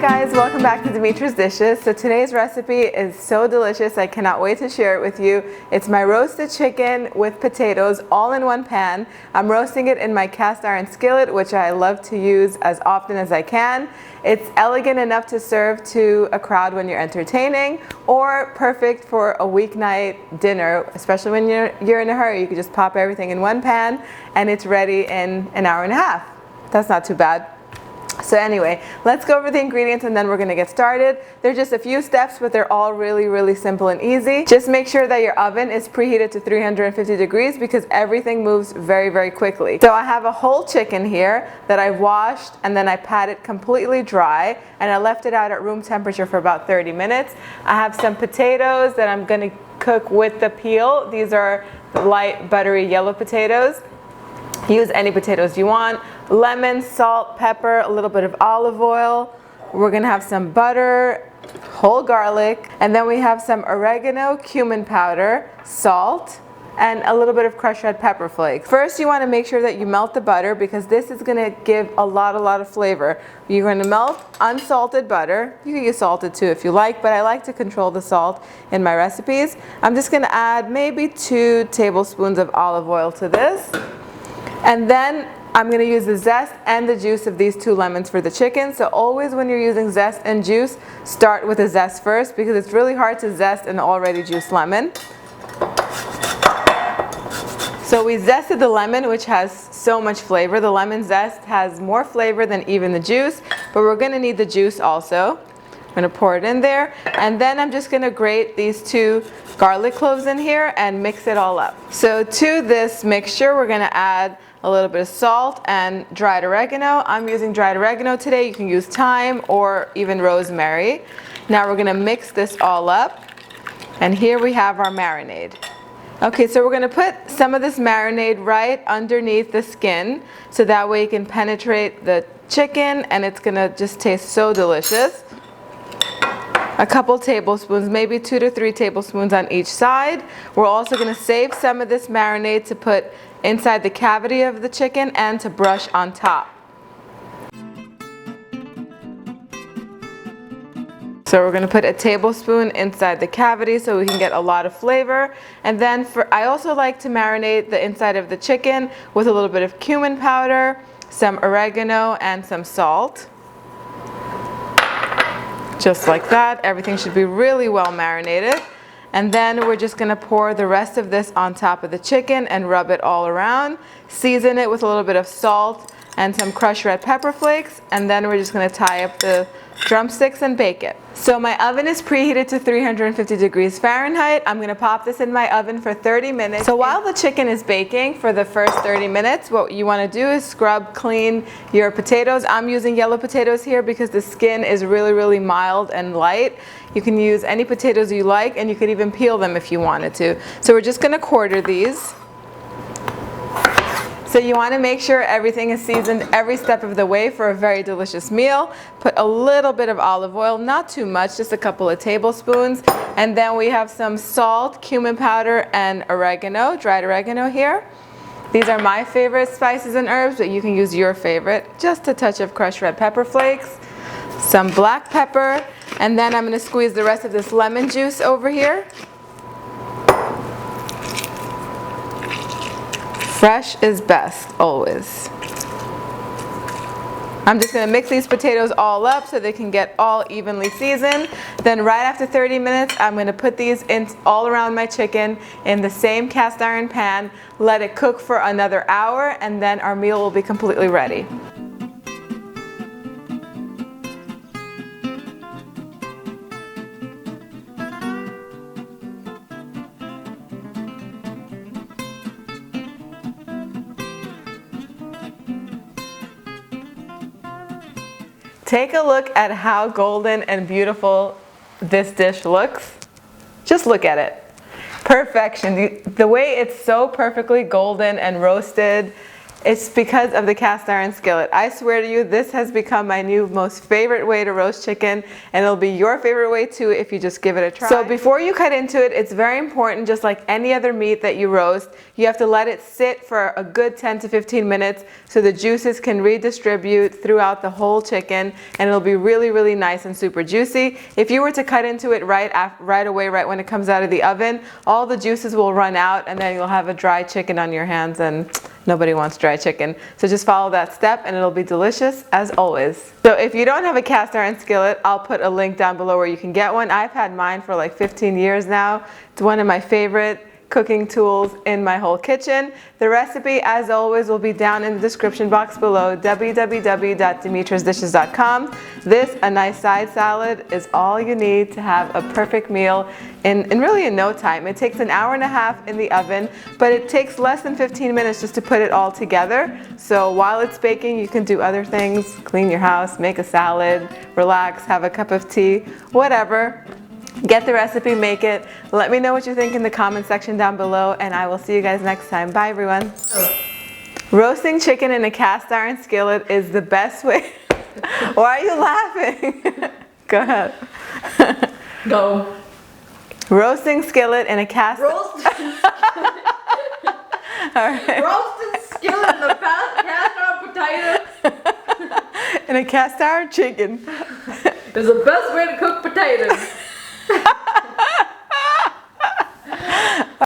guys, welcome back to Dimitra's Dishes. So today's recipe is so delicious, I cannot wait to share it with you. It's my roasted chicken with potatoes all in one pan. I'm roasting it in my cast iron skillet, which I love to use as often as I can. It's elegant enough to serve to a crowd when you're entertaining, or perfect for a weeknight dinner, especially when you're in a hurry. You can just pop everything in one pan and it's ready in an hour and a half. That's not too bad. So anyway, let's go over the ingredients and then we're gonna get started. There's just a few steps, but they're all really simple and easy. Just make sure that your oven is preheated to 350 degrees because everything moves very quickly. So I have a whole chicken here that I washed and then I patted completely dry and I left it out at room temperature for about 30 minutes. I have some potatoes that I'm gonna cook with the peel. These are light, buttery yellow potatoes. Use any potatoes you want. Lemon, salt, pepper, a little bit of olive oil. We're gonna have some butter, whole garlic, and then we have some oregano, cumin powder, salt, and a little bit of crushed red pepper flakes. First, you wanna make sure that you melt the butter because this is gonna give a lot of flavor. You're gonna melt unsalted butter. You can use salted too if you like, but I like to control the salt in my recipes. I'm just gonna add maybe 2 tablespoons of olive oil to this. And then I'm going to use the zest and the juice of these 2 lemons for the chicken. So always when you're using zest and juice, start with the zest first because it's really hard to zest an already juiced lemon. So we zested the lemon, which has so much flavor. The lemon zest has more flavor than even the juice, but we're going to need the juice also. I'm going to pour it in there, and then I'm just going to grate these 2 garlic cloves in here and mix it all up. So to this mixture, we're going to add a little bit of salt and dried oregano. I'm using dried oregano today. You can use thyme or even rosemary. Now we're going to mix this all up, and here we have our marinade. Okay, so we're going to put some of this marinade right underneath the skin so that way you can penetrate the chicken and it's going to just taste so delicious. A couple tablespoons, maybe 2 to 3 tablespoons on each side. We're also going to save some of this marinade to put inside the cavity of the chicken and to brush on top. So we're going to put a tablespoon inside the cavity so we can get a lot of flavor. And then I also like to marinate the inside of the chicken with a little bit of cumin powder, some oregano, and some salt. Just like that. Everything should be really well marinated. And then we're just going to pour the rest of this on top of the chicken and rub it all around. Season it with a little bit of salt and some crushed red pepper flakes. And then we're just going to tie up the drumsticks and bake it. So my oven is preheated to 350 degrees Fahrenheit. I'm going to pop this in my oven for 30 minutes. So while the chicken is baking for the first 30 minutes, what you want to do is scrub clean your potatoes. I'm using yellow potatoes here because the skin is really mild and light. You can use any potatoes you like, and you could even peel them if you wanted to. So we're just going to quarter these. So you want to make sure everything is seasoned every step of the way for a very delicious meal. Put a little bit of olive oil, not too much, just a couple of tablespoons. And then we have some salt, cumin powder, and oregano, dried oregano here. These are my favorite spices and herbs, but you can use your favorite. Just a touch of crushed red pepper flakes, some black pepper, and then I'm going to squeeze the rest of this lemon juice over here. Fresh is best, always. I'm just going to mix these potatoes all up so they can get all evenly seasoned. Then right after 30 minutes, I'm going to put these in all around my chicken in the same cast iron pan, let it cook for another hour, and then our meal will be completely ready. Take a look at how golden and beautiful this dish looks. Just look at it. Perfection. The way it's so perfectly golden and roasted, It's because of the cast iron skillet. I swear to you, this has become my new most favorite way to roast chicken, and it'll be your favorite way too if you just give it a try. So before you cut into it, it's very important, just like any other meat that you roast, you have to let it sit for a good 10 to 15 minutes so the juices can redistribute throughout the whole chicken, and it'll be really, really nice and super juicy. If you were to cut into it right away, right when it comes out of the oven, all the juices will run out, and then you'll have a dry chicken on your hands, and nobody wants dry chicken. So just follow that step and it'll be delicious as always. So if you don't have a cast iron skillet, I'll put a link down below where you can get one. I've had mine for like 15 years now. It's one of my favorite cooking tools in my whole kitchen. The recipe, as always, will be down in the description box below, www.dimitrasdishes.com. This, a nice side salad, is all you need to have a perfect meal in really in no time. It takes an hour and a half in the oven, but it takes less than 15 minutes just to put it all together. So while it's baking, you can do other things, clean your house, make a salad, relax, have a cup of tea, whatever. Get the recipe, make it. Let me know what you think in the comment section down below, and I will see you guys next time. Bye, everyone. Roasting chicken in a cast iron skillet is the best way. Why are you laughing? Go ahead. Go. Roasting skillet in a cast. Roasting skillet in a cast iron potato. In a cast iron chicken. Is the best way to cook potatoes.